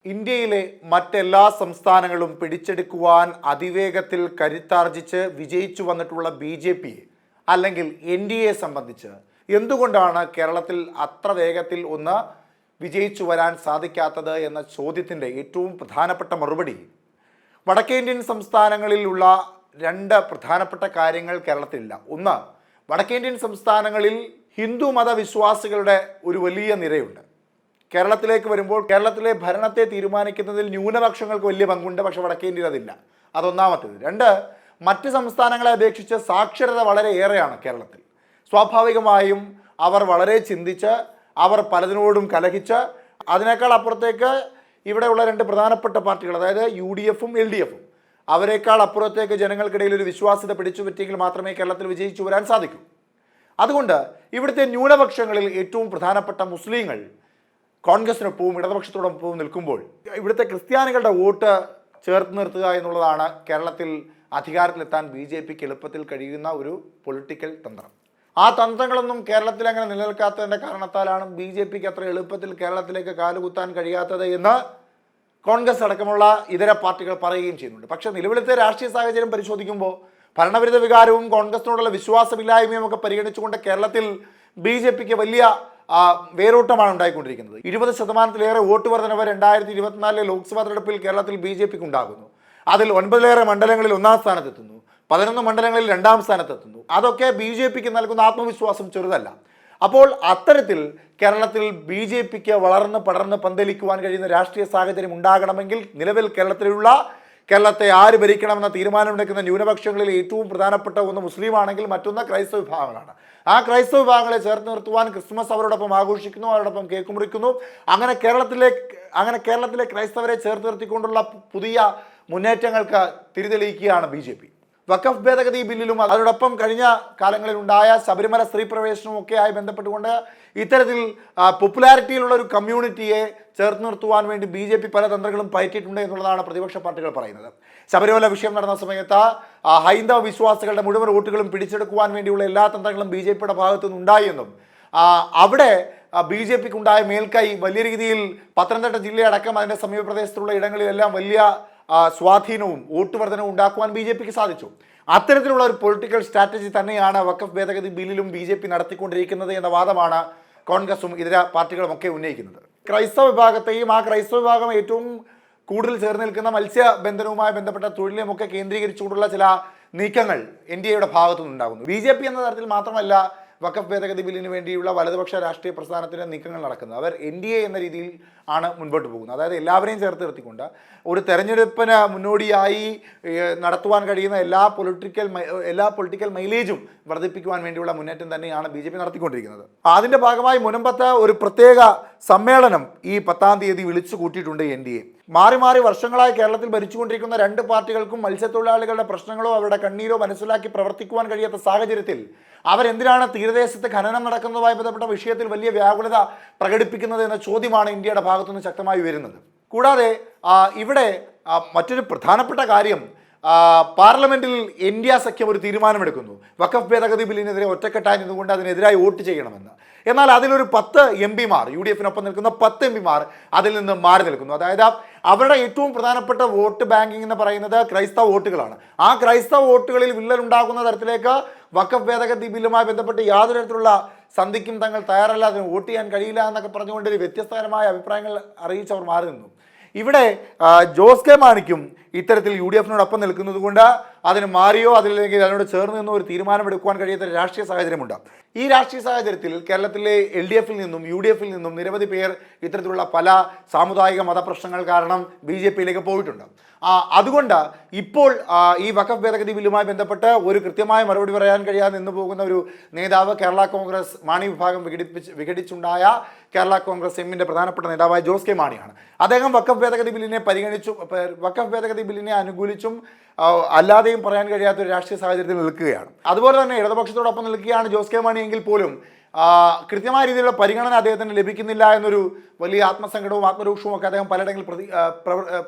ഇന്ത്യയിലെ മറ്റെല്ലാ സംസ്ഥാനങ്ങളും പിടിച്ചെടുക്കുവാൻ അതിവേഗത്തിൽ കരുത്താർജിച്ച് വിജയിച്ചു വന്നിട്ടുള്ള BJP അല്ലെങ്കിൽ NDA സംബന്ധിച്ച് എന്തുകൊണ്ടാണ് കേരളത്തിൽ അത്ര വേഗത്തിൽ ഒന്ന് വിജയിച്ചു വരാൻ സാധിക്കാത്തത് എന്ന ചോദ്യത്തിൻ്റെ ഏറ്റവും പ്രധാനപ്പെട്ട മറുപടി വടക്കേന്ത്യൻ സംസ്ഥാനങ്ങളിലുള്ള രണ്ട് പ്രധാനപ്പെട്ട കാര്യങ്ങൾ കേരളത്തിലില്ല. ഒന്ന്, വടക്കേന്ത്യൻ സംസ്ഥാനങ്ങളിൽ ഹിന്ദു മതവിശ്വാസികളുടെ ഒരു വലിയ നിരയുണ്ട്. കേരളത്തിലേക്ക് വരുമ്പോൾ കേരളത്തിലെ ഭരണത്തെ തീരുമാനിക്കുന്നതിൽ ന്യൂനപക്ഷങ്ങൾക്ക് വലിയ പങ്കുണ്ട്, പക്ഷെ വടക്കേന്ത്യയിൽ അതില്ല. അതൊന്നാമത്തേത്. രണ്ട്, മറ്റ് സംസ്ഥാനങ്ങളെ അപേക്ഷിച്ച് സാക്ഷരത വളരെ ഏറെയാണ് കേരളത്തിൽ. സ്വാഭാവികമായും അവർ വളരെ ചിന്തിച്ച് അവർ പലതിനോടും കലഹിച്ച് അതിനേക്കാൾ അപ്പുറത്തേക്ക് ഇവിടെയുള്ള രണ്ട് പ്രധാനപ്പെട്ട പാർട്ടികൾ, അതായത് UDFും LDFും, അവരെക്കാൾ അപ്പുറത്തേക്ക് ജനങ്ങൾക്കിടയിൽ ഒരു വിശ്വാസ്യത പിടിച്ചു പറ്റിയെങ്കിൽ മാത്രമേ കേരളത്തിൽ വിജയിച്ചു വരാൻ സാധിക്കൂ. അതുകൊണ്ട് ഇവിടുത്തെ ന്യൂനപക്ഷങ്ങളിൽ ഏറ്റവും പ്രധാനപ്പെട്ട മുസ്ലിങ്ങൾ കോൺഗ്രസിനൊപ്പവും ഇടതുപക്ഷത്തോടൊപ്പവും നിൽക്കുമ്പോൾ ഇവിടുത്തെ ക്രിസ്ത്യാനികളുടെ വോട്ട് ചേർത്ത് നിർത്തുക എന്നുള്ളതാണ് കേരളത്തിൽ അധികാരത്തിലെത്താൻ BJPക്ക് എളുപ്പത്തിൽ കഴിയുന്ന ഒരു പൊളിറ്റിക്കൽ തന്ത്രം. ആ തന്ത്രങ്ങളൊന്നും കേരളത്തിൽ അങ്ങനെ നിലനിൽക്കാത്തതിൻ്റെ കാരണത്താലാണ് BJPക്ക് അത്ര എളുപ്പത്തിൽ കേരളത്തിലേക്ക് കാലുകുത്താൻ കഴിയാത്തത് എന്ന് കോൺഗ്രസ് അടക്കമുള്ള ഇതര പാർട്ടികൾ പറയുകയും ചെയ്യുന്നുണ്ട്. പക്ഷേ നിലവിലത്തെ രാഷ്ട്രീയ സാഹചര്യം പരിശോധിക്കുമ്പോൾ ഭരണവിരുദ്ധ വികാരവും കോൺഗ്രസിനോടുള്ള വിശ്വാസമില്ലായ്മയും ഒക്കെ പരിഗണിച്ചുകൊണ്ട് കേരളത്തിൽ BJPക്ക് വലിയ വേരോട്ടമാണ് ഉണ്ടായിക്കൊണ്ടിരിക്കുന്നത്. 20% വോട്ട് വർധനവ് 2024 ലോക്സഭാ തെരഞ്ഞെടുപ്പിൽ കേരളത്തിൽ BJPക്ക് ഉണ്ടാകുന്നു. അതിൽ 9 മണ്ഡലങ്ങളിൽ 1-ാം സ്ഥാനത്തെത്തുന്നു, 11 മണ്ഡലങ്ങളിൽ 2-ാം സ്ഥാനത്തെത്തുന്നു. അതൊക്കെ BJPക്ക് നൽകുന്ന ആത്മവിശ്വാസം ചെറുതല്ല. അപ്പോൾ അത്തരത്തിൽ കേരളത്തിൽ BJPക്ക് വളർന്ന് പടർന്ന് പന്തലിക്കുവാൻ കഴിയുന്ന രാഷ്ട്രീയ സാഹചര്യം ഉണ്ടാകണമെങ്കിൽ നിലവിൽ കേരളത്തെ ആര് ഭരിക്കണമെന്ന തീരുമാനമെടുക്കുന്ന ന്യൂനപക്ഷങ്ങളിൽ ഏറ്റവും പ്രധാനപ്പെട്ട ഒന്ന് മുസ്ലിം ആണെങ്കിൽ മറ്റൊന്ന് ക്രൈസ്തവ വിഭാഗങ്ങളാണ്. ആ ക്രൈസ്തവ വിഭാഗങ്ങളെ ചേർത്ത് നിർത്തുവാൻ ക്രിസ്മസ് അവരോടൊപ്പം ആഘോഷിക്കുന്നു, അവരോടൊപ്പം കേക്ക് മുറിക്കുന്നു. അങ്ങനെ കേരളത്തിലെ ക്രൈസ്തവരെ ചേർത്ത് നിർത്തിക്കൊണ്ടുള്ള പുതിയ മുന്നേറ്റങ്ങൾക്ക് തിരിതെളിയിക്കുകയാണ് BJP. വഖഫ് ഭേദഗതി ബില്ലിലും അതോടൊപ്പം കഴിഞ്ഞ കാലങ്ങളിൽ ഉണ്ടായ ശബരിമല സ്ത്രീ പ്രവേശനവും ഒക്കെയായി ബന്ധപ്പെട്ടുകൊണ്ട് ഇത്തരത്തിൽ പോപ്പുലാരിറ്റിയിലുള്ള ഒരു കമ്മ്യൂണിറ്റിയെ ചേർത്ത് നിർത്തുവാൻ വേണ്ടി BJP പല തന്ത്രങ്ങളും പയറ്റിയിട്ടുണ്ട് എന്നുള്ളതാണ് പ്രതിപക്ഷ പാർട്ടികൾ പറയുന്നത്. ശബരിമല വിഷയം നടന്ന സമയത്ത് ഹൈന്ദവ വിശ്വാസികളുടെ മുഴുവൻ വോട്ടുകളും പിടിച്ചെടുക്കുവാൻ വേണ്ടിയുള്ള എല്ലാ തന്ത്രങ്ങളും BJPയുടെ ഭാഗത്തു നിന്നുണ്ടായി എന്നും അവിടെ BJPക്ക് ഉണ്ടായ മേൽക്കൈ വലിയ രീതിയിൽ പത്തനംതിട്ട ജില്ലയടക്കം അതിൻ്റെ സമീപ പ്രദേശത്തുള്ള ഇടങ്ങളിലെല്ലാം വലിയ സ്വാധീനവും വോട്ട് വർധനവും ഉണ്ടാക്കുവാൻ BJPക്ക് സാധിച്ചു. അത്തരത്തിലുള്ള ഒരു പൊളിറ്റിക്കൽ സ്ട്രാറ്റജി തന്നെയാണ് വഖഫ് ഭേദഗതി ബില്ലിലും BJP നടത്തിക്കൊണ്ടിരിക്കുന്നത് എന്ന വാദമാണ് കോൺഗ്രസും ഇതര പാർട്ടികളും ഒക്കെ ഉന്നയിക്കുന്നത്. ക്രൈസ്തവ വിഭാഗത്തെയും ആ ക്രൈസ്തവ വിഭാഗം ഏറ്റവും കൂടുതൽ ചേർന്ന് നിൽക്കുന്ന മത്സ്യബന്ധനവുമായി ബന്ധപ്പെട്ട തൊഴിലിലുമൊക്കെ കേന്ദ്രീകരിച്ചുകൊണ്ടുള്ള ചില നീക്കങ്ങൾ NDAയുടെ ഭാഗത്തു നിന്നുണ്ടാകുന്നു. BJP എന്ന തരത്തിൽ മാത്രമല്ല വഖഫ് ഭേദഗതി ബില്ലിന് വേണ്ടിയുള്ള വലതുപക്ഷ രാഷ്ട്രീയ പ്രസ്ഥാനത്തിൻ്റെ നീക്കങ്ങൾ നടക്കുന്നത്. അവർ NDA എന്ന രീതിയിൽ ആണ് മുൻപോട്ട് പോകുന്നത്. അതായത് എല്ലാവരെയും ചേർത്ത് നിർത്തിക്കൊണ്ട് ഒരു തെരഞ്ഞെടുപ്പിന് മുന്നോടിയായി നടത്തുവാൻ കഴിയുന്ന എല്ലാ പൊളിറ്റിക്കൽ മൈലേജും വർദ്ധിപ്പിക്കുവാൻ വേണ്ടിയുള്ള മുന്നേറ്റം തന്നെയാണ് BJP നടത്തിക്കൊണ്ടിരിക്കുന്നത്. അതിൻ്റെ ഭാഗമായി മുനമ്പത്ത് ഒരു പ്രത്യേക സമ്മേളനം ഈ 10-ാം തീയതി വിളിച്ചു കൂട്ടിയിട്ടുണ്ട് NDA. മാറി മാറി വർഷങ്ങളായി കേരളത്തിൽ ഭരിച്ചുകൊണ്ടിരിക്കുന്ന രണ്ട് പാർട്ടികൾക്കും മത്സ്യത്തൊഴിലാളികളുടെ പ്രശ്നങ്ങളോ അവരുടെ കണ്ണീരോ മനസ്സിലാക്കി പ്രവർത്തിക്കുവാൻ കഴിയാത്ത സാഹചര്യത്തിൽ അവരെന്തിനാണ് തീരദേശത്ത് ഖനനം നടക്കുന്നതുമായി ബന്ധപ്പെട്ട വിഷയത്തിൽ വലിയ വ്യാകുലത പ്രകടിപ്പിക്കുന്നത് എന്ന ചോദ്യമാണ് ഇന്ത്യയുടെ ഭാഗത്തുനിന്ന് ശക്തമായി വരുന്നത്. കൂടാതെ ഇവിടെ മറ്റൊരു പ്രധാനപ്പെട്ട കാര്യം, പാർലമെന്റിൽ ഇന്ത്യ സഖ്യം ഒരു തീരുമാനമെടുക്കുന്നു വഖഫ് ഭേദഗതി ബില്ലിനെതിരെ ഒറ്റക്കെട്ടായി നിന്നുകൊണ്ട് അതിനെതിരായി വോട്ട് ചെയ്യണമെന്ന്. എന്നാൽ അതിലൊരു 10 MPമാർ, UDFിനൊപ്പം നിൽക്കുന്ന 10 MPമാർ അതിൽ നിന്ന് മാറി നിൽക്കുന്നു. അതായത് അവരുടെ ഏറ്റവും പ്രധാനപ്പെട്ട വോട്ട് ബാങ്കിങ് എന്ന് പറയുന്നത് ക്രൈസ്തവ വോട്ടുകളാണ്. ആ ക്രൈസ്തവ വോട്ടുകളിൽ വിള്ളലുണ്ടാകുന്ന തരത്തിലേക്ക് വഖഫ് ഭേദഗതി ബില്ലുമായി ബന്ധപ്പെട്ട് യാതൊരു തരത്തിലുള്ള സന്ധിക്കും തങ്ങൾ തയ്യാറല്ല, അതിന് വോട്ട് ചെയ്യാൻ കഴിയില്ല എന്നൊക്കെ പറഞ്ഞുകൊണ്ട് ഒരു വ്യത്യസ്തകരമായ അഭിപ്രായങ്ങൾ അറിയിച്ചവർ മാറി നിന്നു. ഇവിടെ ജോസ് കെ മാണിക്കും ഇത്തരത്തിൽ UDFിനോടൊപ്പം നിൽക്കുന്നത് കൊണ്ട് അതിന് മാറിയോ അതില്ലെങ്കിൽ അതിനോട് ചേർന്ന് നിന്നോ ഒരു തീരുമാനമെടുക്കുവാൻ കഴിയാത്ത രാഷ്ട്രീയ സാഹചര്യമുണ്ട്. ഈ രാഷ്ട്രീയ സാഹചര്യത്തിൽ കേരളത്തിലെ LDFിൽ നിന്നും UDFിൽ നിന്നും നിരവധി പേർ ഇത്തരത്തിലുള്ള പല സാമുദായിക മതപ്രശ്നങ്ങൾ കാരണം BJPയിലേക്ക് പോയിട്ടുണ്ട്. അതുകൊണ്ട് ഇപ്പോൾ ഈ വഖഫ് ഭേദഗതി ബില്ലുമായി ബന്ധപ്പെട്ട് ഒരു കൃത്യമായ മറുപടി പറയാൻ കഴിയാതെ നിന്ന് പോകുന്ന ഒരു നേതാവ് കേരള കോൺഗ്രസ് മാണി വിഭാഗം വിഘടിച്ചുണ്ടായ കേരള കോൺഗ്രസ് എമ്മിൻ്റെ പ്രധാനപ്പെട്ട നേതാവായ ജോസ് കെ മാണിയാണ്. അദ്ദേഹം വഖഫ് ഭേദഗതി ബില്ലിനെ അനുകൂലിച്ചും അല്ലാതെയും പറയാൻ കഴിയാത്ത ഒരു രാഷ്ട്രീയ സാഹചര്യത്തിൽ നിൽക്കുകയാണ്. അതുപോലെ തന്നെ ഇടതുപക്ഷത്തോടൊപ്പം നിൽക്കുകയാണ് ജോസ് കെ മാണി എങ്കിൽ പോലും കൃത്യമായ രീതിയിലുള്ള പരിഗണന അദ്ദേഹത്തിന് ലഭിക്കുന്നില്ല എന്നൊരു വലിയ ആത്മസങ്കടവും ആത്മരൂക്ഷവും ഒക്കെ അദ്ദേഹം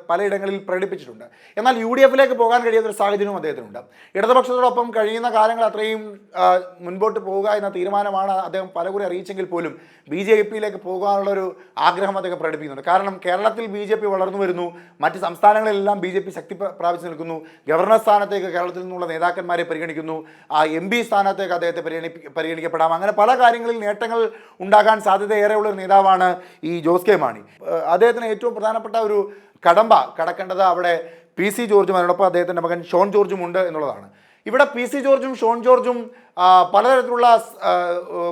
പലയിടങ്ങളിൽ പ്രകടിപ്പിച്ചിട്ടുണ്ട്. എന്നാൽ UDF-ലേക്ക് പോകാൻ കഴിയാത്തൊരു സാഹചര്യവും അദ്ദേഹത്തിനുണ്ട്. ഇടതുപക്ഷത്തോടൊപ്പം കഴിയുന്ന കാലങ്ങൾ അത്രയും മുൻപോട്ട് പോവുക എന്ന തീരുമാനമാണ് അദ്ദേഹം പലകുറി അറിയിച്ചെങ്കിൽ പോലും BJP-യിലേക്ക് പോകാനുള്ളൊരു ആഗ്രഹം അദ്ദേഹം പ്രകടിപ്പിക്കുന്നുണ്ട്. കാരണം കേരളത്തിൽ BJP വളർന്നു വരുന്നു, മറ്റ് സംസ്ഥാനങ്ങളിലെല്ലാം BJP ശക്തി പ്രാപിച്ചു നിൽക്കുന്നു. ഗവർണർ സ്ഥാനത്തേക്ക് കേരളത്തിൽ നിന്നുള്ള നേതാക്കന്മാരെ പരിഗണിക്കുന്നു, MP സ്ഥാനത്തേക്ക് അദ്ദേഹത്തെ പരിഗണിക്കപ്പെടാം. അങ്ങനെ പല കാര്യങ്ങളിൽ നേട്ടങ്ങൾ ഉണ്ടാകാൻ സാധ്യതയേറെയുള്ള ഒരു നേതാവാണ് ഈ ജോസ് കെ മാണി. അദ്ദേഹത്തിന് ഏറ്റവും പ്രധാനപ്പെട്ട ഒരു കടമ്പ കടക്കേണ്ടത് അവിടെ PC ജോർജും അതിനോടൊപ്പം അദ്ദേഹത്തിൻ്റെ മകൻ ഷോൺ ജോർജും ഉണ്ട് എന്നുള്ളതാണ്. ഇവിടെ PC ജോർജും ഷോൺ ജോർജും പലതരത്തിലുള്ള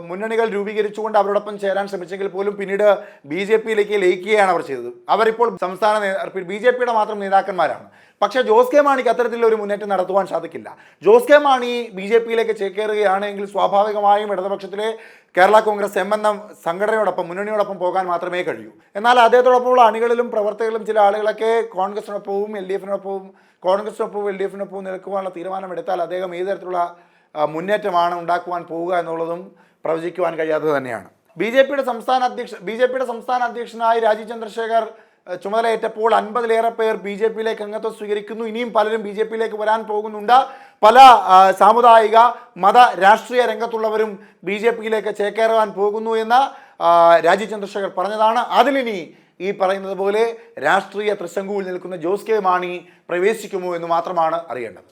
മുന്നണികൾ രൂപീകരിച്ചുകൊണ്ട് അവരോടൊപ്പം ചേരാൻ ശ്രമിച്ചെങ്കിൽ പോലും പിന്നീട് BJP-യിലേക്ക് ലയിക്കുകയാണ് അവർ ചെയ്തത്. അവരിപ്പോൾ BJP-യുടെ മാത്രം നേതാക്കന്മാരാണ്. പക്ഷേ ജോസ് കെ മാണിക്ക് അത്തരത്തിലുള്ള ഒരു മുന്നേറ്റം നടത്തുവാൻ സാധിക്കില്ല. ജോസ് കെ മാണി BJP-യിലേക്ക് ചേക്കേറുകയാണെങ്കിൽ സ്വാഭാവികമായും ഇടതുപക്ഷത്തിലെ കേരള കോൺഗ്രസ് എന്ന സംഘടനയോടൊപ്പം മുന്നണിയോടൊപ്പം പോകാൻ മാത്രമേ കഴിയൂ. എന്നാൽ അദ്ദേഹത്തോടൊപ്പമുള്ള അണികളിലും പ്രവർത്തകരും ചില ആളുകളൊക്കെ കോൺഗ്രസിനൊപ്പവും LDF-നൊപ്പവും നിൽക്കുവാനുള്ള തീരുമാനമെടുത്താൽ അദ്ദേഹം ഏത് തരത്തിലുള്ള മുന്നേറ്റമാണ് ഉണ്ടാക്കുവാൻ പോവുക എന്നുള്ളതും പ്രവചിക്കുവാൻ കഴിയാത്തത് തന്നെയാണ്. BJP-യുടെ സംസ്ഥാന അധ്യക്ഷനായി രാജീവ് ചന്ദ്രശേഖർ ചുമതലയേറ്റപ്പോൾ 50-ലേറെ പേർ BJP-യിലേക്ക് അംഗത്വം സ്വീകരിക്കുന്നു. ഇനിയും പലരും BJP-യിലേക്ക് വരാൻ പോകുന്നുണ്ട്. പല സാമുദായിക മത രാഷ്ട്രീയ രംഗത്തുള്ളവരും BJP-യിലേക്ക് ചേക്കേറുവാൻ പോകുന്നു എന്ന് രാജീവ് ചന്ദ്രശേഖർ പറഞ്ഞതാണ്. അതിലിനി ഈ പറയുന്നത് പോലെ രാഷ്ട്രീയ തൃശങ്കുവിൽ നിൽക്കുന്ന ജോസ് കെ മാണി പ്രവേശിക്കുമോ എന്ന് മാത്രമാണ് അറിയേണ്ടത്.